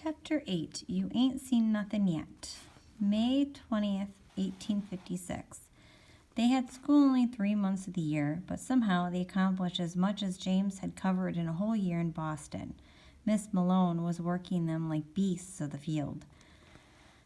Chapter 8, You Ain't Seen Nothing Yet. May 20th, 1856. They had school only 3 months of the year, but somehow they accomplished as much as James had covered in a whole year in Boston. Miss Malone was working them like beasts of the field.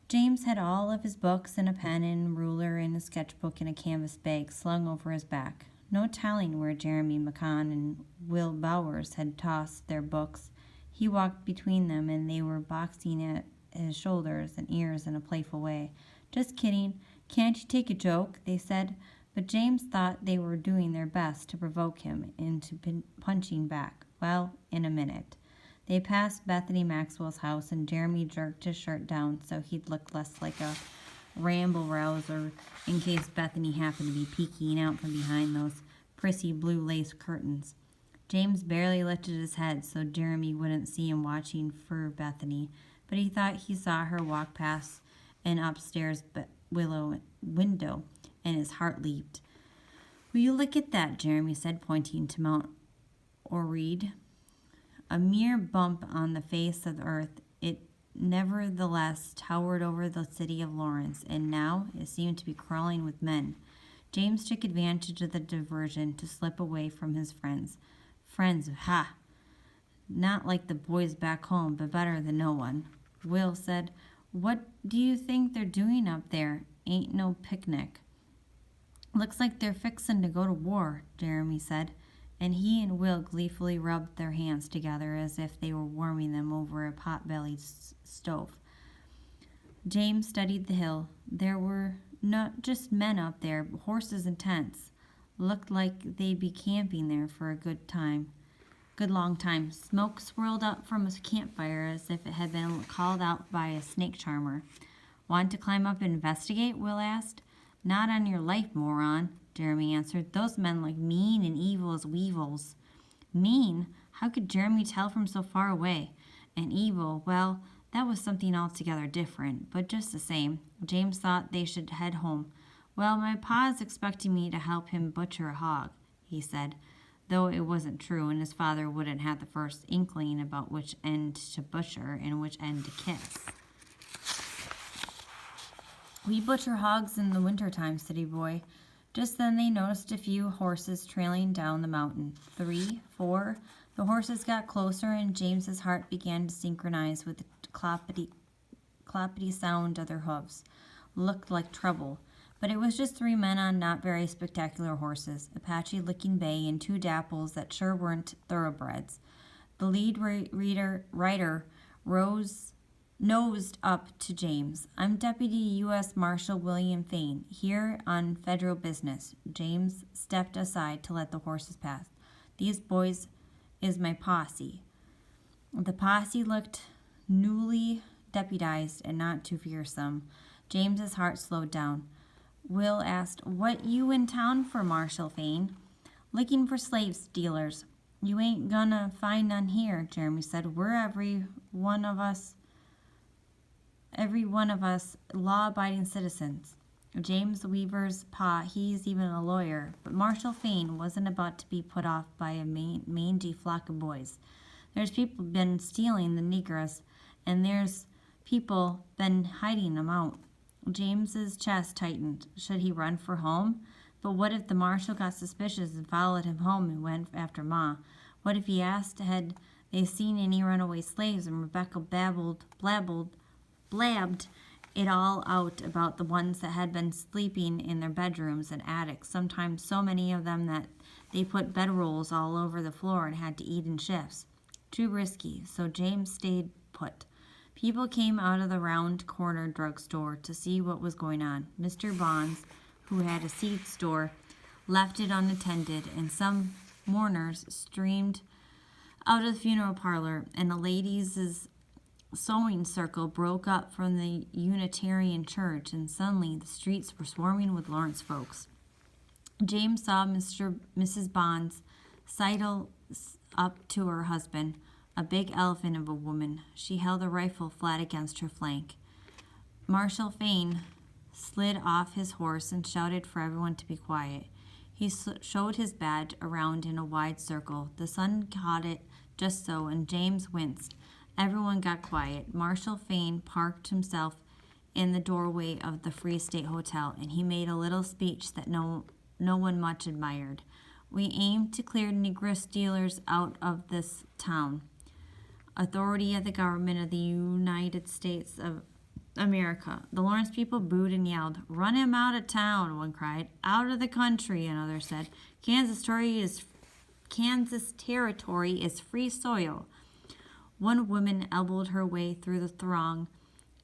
James had all of his books and a pen and ruler and a sketchbook in a canvas bag slung over his back. No telling where Jeremy McCon and Will Bowers had tossed their books. He walked between them, and they were boxing at his shoulders and ears in a playful way. "Just kidding. Can't you take a joke?" they said. But James thought they were doing their best to provoke him into punching back. Well, in a minute. They passed Bethany Maxwell's house, and Jeremy jerked his shirt down so he'd look less like a ramble-rouser in case Bethany happened to be peeking out from behind those prissy blue lace curtains. James barely lifted his head so Jeremy wouldn't see him watching for Bethany, but he thought he saw her walk past an upstairs willow window, and his heart leaped. "Will you look at that?" Jeremy said, pointing to Mount Oread. A mere bump on the face of the earth, it nevertheless towered over the city of Lawrence, and now it seemed to be crawling with men. James took advantage of the diversion to slip away from his friends. Friends, ha! Not like the boys back home, but better than no one. Will said, "What do you think they're doing up there? Ain't no picnic." "Looks like they're fixin' to go to war," Jeremy said, and he and Will gleefully rubbed their hands together as if they were warming them over a pot-bellied stove. James studied the hill. There were not just men up there, but horses and tents. Looked like they'd be camping there for a good long time. Smoke swirled up from a campfire as if it had been called out by a snake charmer. "Want to climb up and investigate?" Will asked. "Not on your life, moron," Jeremy answered. "Those men look mean and evil as weevils." Mean? How could Jeremy tell from so far away? And evil, well, that was something altogether different, but just the same, James thought they should head home. "Well, my pa's expecting me to help him butcher a hog," he said, though it wasn't true, and his father wouldn't have the first inkling about which end to butcher and which end to kiss. "We butcher hogs in the wintertime, city boy." Just then they noticed a few horses trailing down the mountain. 3, 4. The horses got closer, and James's heart began to synchronize with the cloppity sound of their hoofs. Looked like trouble. But it was just 3 men on not very spectacular horses, a patchy-looking bay and 2 dapples that sure weren't thoroughbreds. The lead rider nosed up to James. "I'm Deputy U.S. Marshal William Fane, here on federal business." James stepped aside to let the horses pass. "These boys is my posse." The posse looked newly deputized and not too fearsome. James's heart slowed down. Will asked, "What you in town for, Marshal Fane?" "Looking for slave stealers." "You ain't gonna find none here," Jeremy said. "We're every one of us law-abiding citizens." James Weaver's pa, he's even a lawyer, but Marshal Fane wasn't about to be put off by a mangy flock of boys. "There's people been stealing the negroes, and there's people been hiding them out." James's chest tightened. Should he run for home? But what if the marshal got suspicious and followed him home and went after Ma? What if he asked had they seen any runaway slaves, and Rebecca blabbed it all out about the ones that had been sleeping in their bedrooms and attics, sometimes so many of them that they put bedrolls all over the floor and had to eat in shifts. Too risky, so James stayed put. People came out of the round corner drugstore to see what was going on. Mr. Bonds, who had a seed store, left it unattended, and some mourners streamed out of the funeral parlor, and a ladies' sewing circle broke up from the Unitarian church, and suddenly the streets were swarming with Lawrence folks. James saw Mrs. Bonds sidle up to her husband, a big elephant of a woman. She held a rifle flat against her flank. Marshal Fane slid off his horse and shouted for everyone to be quiet. He showed his badge around in a wide circle. The sun caught it just so, and James winced. Everyone got quiet. Marshal Fane parked himself in the doorway of the Free State Hotel, and he made a little speech that no one much admired. We aim to clear Negro stealers out of this town. Authority of the government of the United States of America. The Lawrence people booed and yelled. Run him out of town, one cried. Out of the country, another said. Kansas territory is free soil. One woman elbowed her way through the throng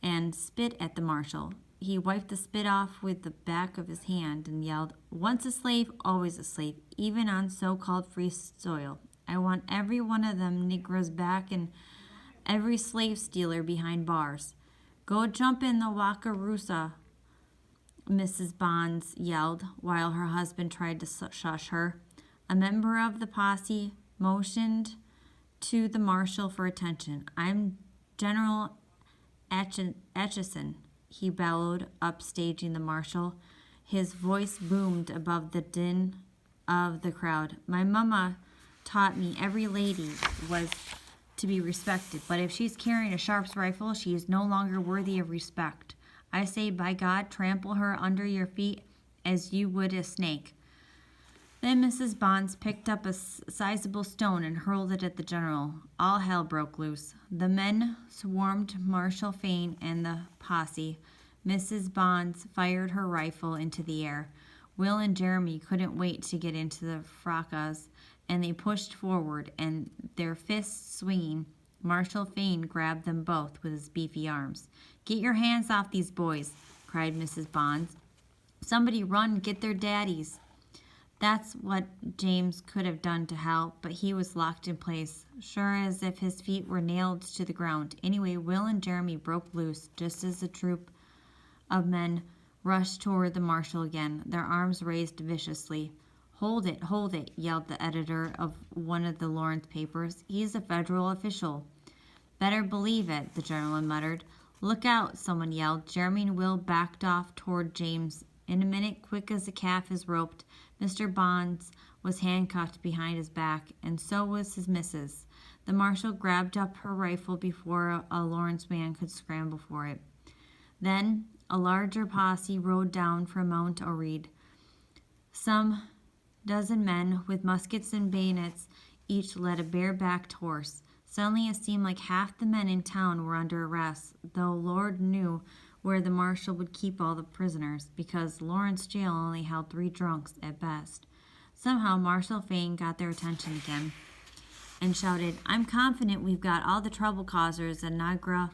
and spit at the marshal. He wiped the spit off with the back of his hand and yelled, Once a slave, always a slave, even on so-called free soil. I want every one of them Negroes back and every slave stealer behind bars. Go jump in the Wakarusa, Mrs. Bonds yelled, while her husband tried to shush her. A member of the posse motioned to the marshal for attention. I'm General Atchison, he bellowed, upstaging the marshal. His voice boomed above the din of the crowd. My mama taught me every lady was to be respected, but if she's carrying a Sharp's rifle, she is no longer worthy of respect. I say, by God, trample her under your feet as you would a snake. Then Mrs. Bonds picked up a sizable stone and hurled it at the general. All hell broke loose. The men swarmed Marshal Fane and the posse. Mrs. Bonds fired her rifle into the air. Will and Jeremy couldn't wait to get into the fracas, and they pushed forward, and their fists swinging, Marshal Fane grabbed them both with his beefy arms. Get your hands off these boys, cried Mrs. Bonds. Somebody run, get their daddies. That's what James could have done to help, but he was locked in place, sure as if his feet were nailed to the ground. Anyway, Will and Jeremy broke loose, just as the troop of men rushed toward the marshal again, their arms raised viciously. Hold it, yelled the editor of one of the Lawrence papers. He's a federal official. Better believe it, the general muttered. Look out, someone yelled. Jeremy and Will backed off toward James. In a minute, quick as a calf is roped, Mr. Bonds was handcuffed behind his back, and so was his missus. The marshal grabbed up her rifle before a Lawrence man could scramble for it. Then a larger posse rode down from Mount Oread. Some dozen men with muskets and bayonets each led a bare-backed horse. Suddenly it seemed like half the men in town were under arrest, though Lord knew where the marshal would keep all the prisoners, because Lawrence jail only held 3 drunks at best. Somehow Marshal Fane got their attention again and shouted, I'm confident we've got all the trouble causers and Niagara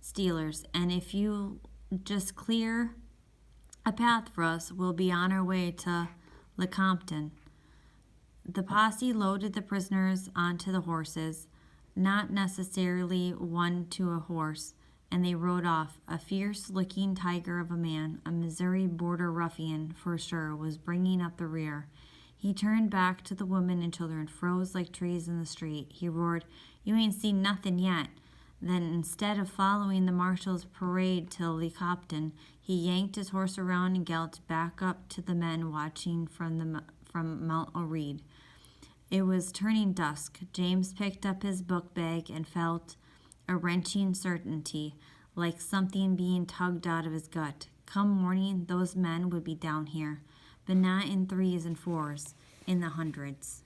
stealers, and if you just clear a path for us, we'll be on our way to Lecompton. The posse loaded the prisoners onto the horses, not necessarily one to a horse, and they rode off. A fierce-looking tiger of a man, a Missouri border ruffian for sure, was bringing up the rear. He turned back to the women and children, froze like trees in the street. He roared, You ain't seen nothing yet. Then, instead of following the marshal's parade till Lecompton, he yanked his horse around and galloped back up to the men watching from Mount Oread. It was turning dusk. James picked up his book bag and felt a wrenching certainty, like something being tugged out of his gut. Come morning, those men would be down here, but not in 3s and 4s, in the hundreds.